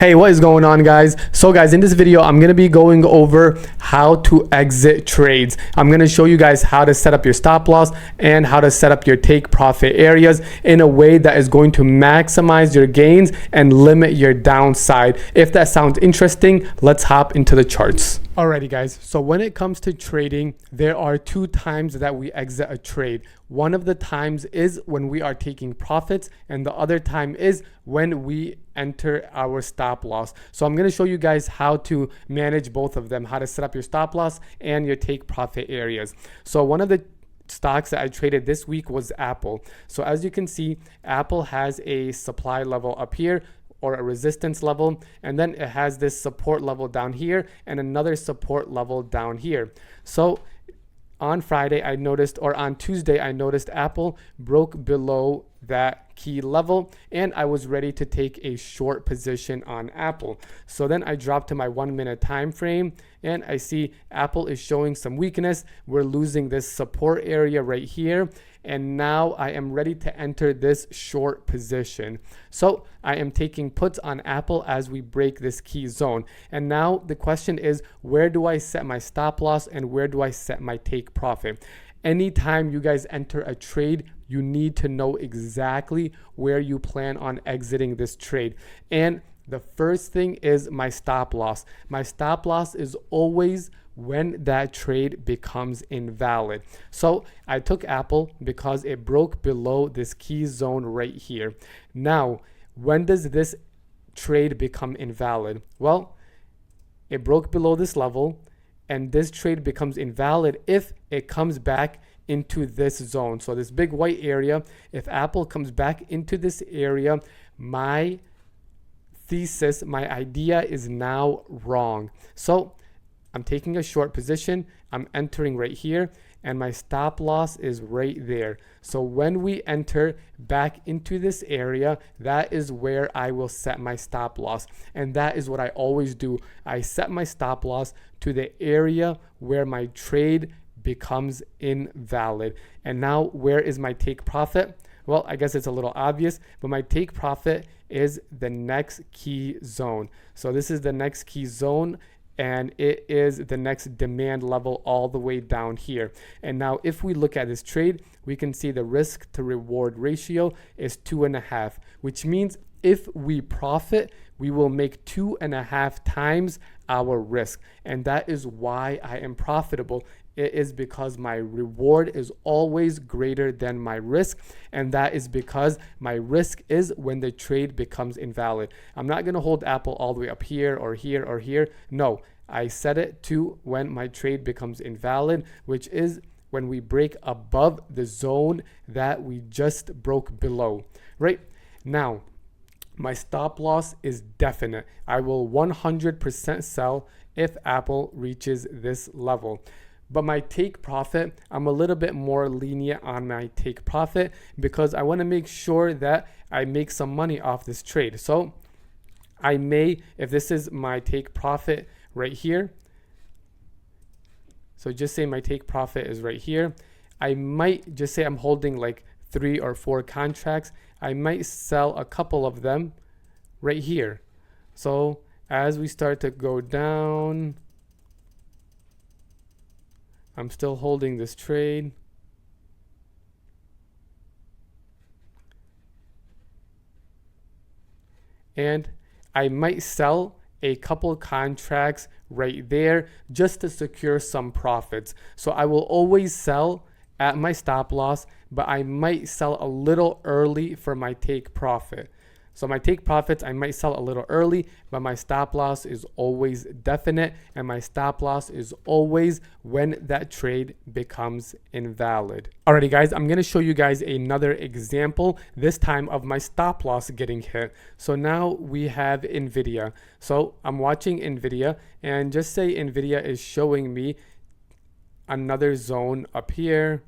Hey, what is going on, guys? So guys, in this video I'm going to be going over how to exit trades. I'm going to show you guys how to set up your stop loss and how to set up your take profit areas in a way that is going to maximize your gains and limit your downside. If that sounds interesting, let's hop into the charts. Alrighty guys, so when it comes to trading, there are two times that we exit a trade. One of the times is when we are taking profits, and the other time is when we enter our stop loss. So I'm going to show you guys how to manage both of them, how to set up your stop loss and your take profit areas. So one of the stocks that I traded this week was Apple. So as you can see, Apple has a supply level up here, or a resistance level, and then it has this support level down here and another support level down here. So on Friday I noticed, or on Tuesday I noticed, Apple broke below that key level and I was ready to take a short position on Apple. So then I dropped to my 1 minute time frame and I see Apple is showing some weakness. We're losing this support area right here, and now I am ready to enter this short position. So I am taking puts on Apple as we break this key zone. And now the question is, where do I set my stop loss and where do I set my take profit? Anytime you guys enter a trade, you need to know exactly where you plan on exiting this trade. And the first thing is my stop loss. My stop loss is always when that trade becomes invalid. So I took Apple because it broke below this key zone right here. Now, when does this trade become invalid? Well, it broke below this level, and this trade becomes invalid if it comes back into this zone. So this big white area, if Apple comes back into this area, my thesis, my idea is now wrong. So I'm taking a short position, I'm entering right here, and my stop loss is right there. So when we enter back into this area, that is where I will set my stop loss. And that is what I always do. I set my stop loss to the area where my trade becomes invalid. And now where is my take profit? Well, I guess it's a little obvious, but my take profit is the next key zone. So this is the next key zone, and it is the next demand level all the way down here. And now if we look at this trade, we can see the risk to reward ratio is 2.5, which means if we profit, we will make 2.5 times our risk. And that is why I am profitable. It is because my reward is always greater than my risk, and that is because my risk is when the trade becomes invalid. I'm not going to hold Apple all the way up here or here or here. No, I set it to when my trade becomes invalid, which is when we break above the zone that we just broke below. Right now, my stop loss is definite. I will 100% sell if Apple reaches this level. But my take profit, I'm a little bit more lenient on my take profit because I want to make sure that I make some money off this trade. So I may, if this is my take profit right here, so just say my take profit is right here, I might just say I'm holding like 3 or 4 contracts. I might sell a couple of them right here. So as we start to go down, I'm still holding this trade. And I might sell a couple contracts right there just to secure some profits. So I will always sell at my stop loss, but I might sell a little early for my take profit. So my take profits, I might sell a little early, but my stop loss is always definite, and my stop loss is always when that trade becomes invalid. Alrighty guys, I'm gonna show you guys another example, this time of my stop loss getting hit. So now we have Nvidia. So I'm watching Nvidia, and just say Nvidia is showing me another zone up here.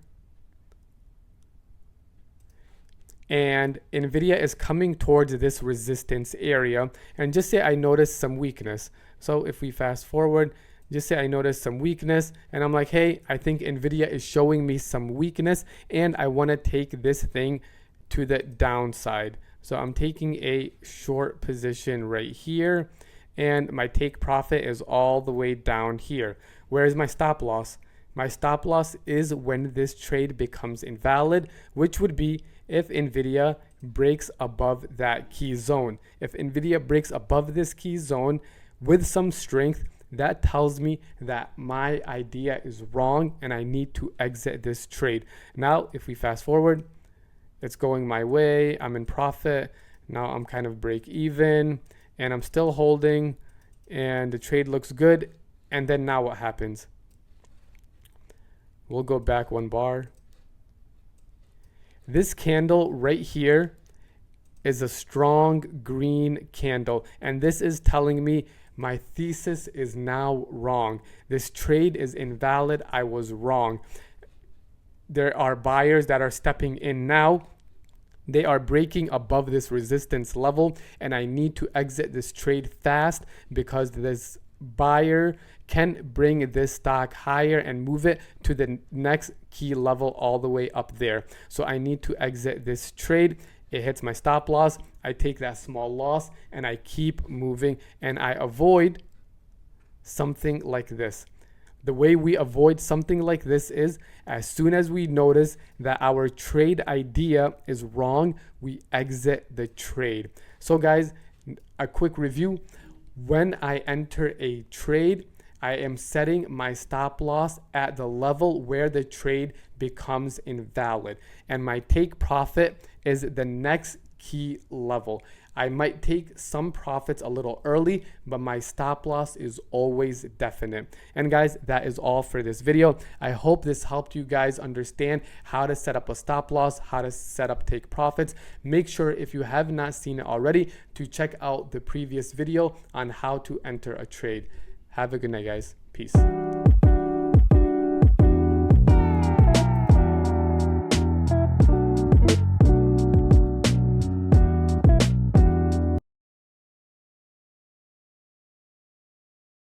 And Nvidia is coming towards this resistance area, and just say I notice some weakness. So if we fast forward, just say I notice some weakness, and I'm like, hey, I think Nvidia is showing me some weakness and I want to take this thing to the downside. So I'm taking a short position right here, and my take profit is all the way down here. Where is my stop loss? My stop loss is when this trade becomes invalid, which would be if Nvidia breaks above that key zone. If Nvidia breaks above this key zone with some strength, that tells me that my idea is wrong and I need to exit this trade. Now, if we fast forward, it's going my way. I'm in profit. Now I'm kind of break even and I'm still holding and the trade looks good. And then now what happens? We'll go back one bar. This candle right here is a strong green candle. And this is telling me my thesis is now wrong. This trade is invalid. I was wrong. There are buyers that are stepping in now. They are breaking above this resistance level and I need to exit this trade fast because this buyer can bring this stock higher and move it to the next key level all the way up there. So I need to exit this trade. It hits my stop loss. I take that small loss and I keep moving and I avoid something like this. The way we avoid something like this is as soon as we notice that our trade idea is wrong, we exit the trade. So guys, a quick review. When I enter a trade, I am setting my stop loss at the level where the trade becomes invalid. And my take profit is the next key level. I might take some profits a little early, but my stop loss is always definite. And guys, that is all for this video. I hope this helped you guys understand how to set up a stop loss, how to set up take profits. Make sure if you have not seen it already to check out the previous video on how to enter a trade. Have a good night, guys. Peace.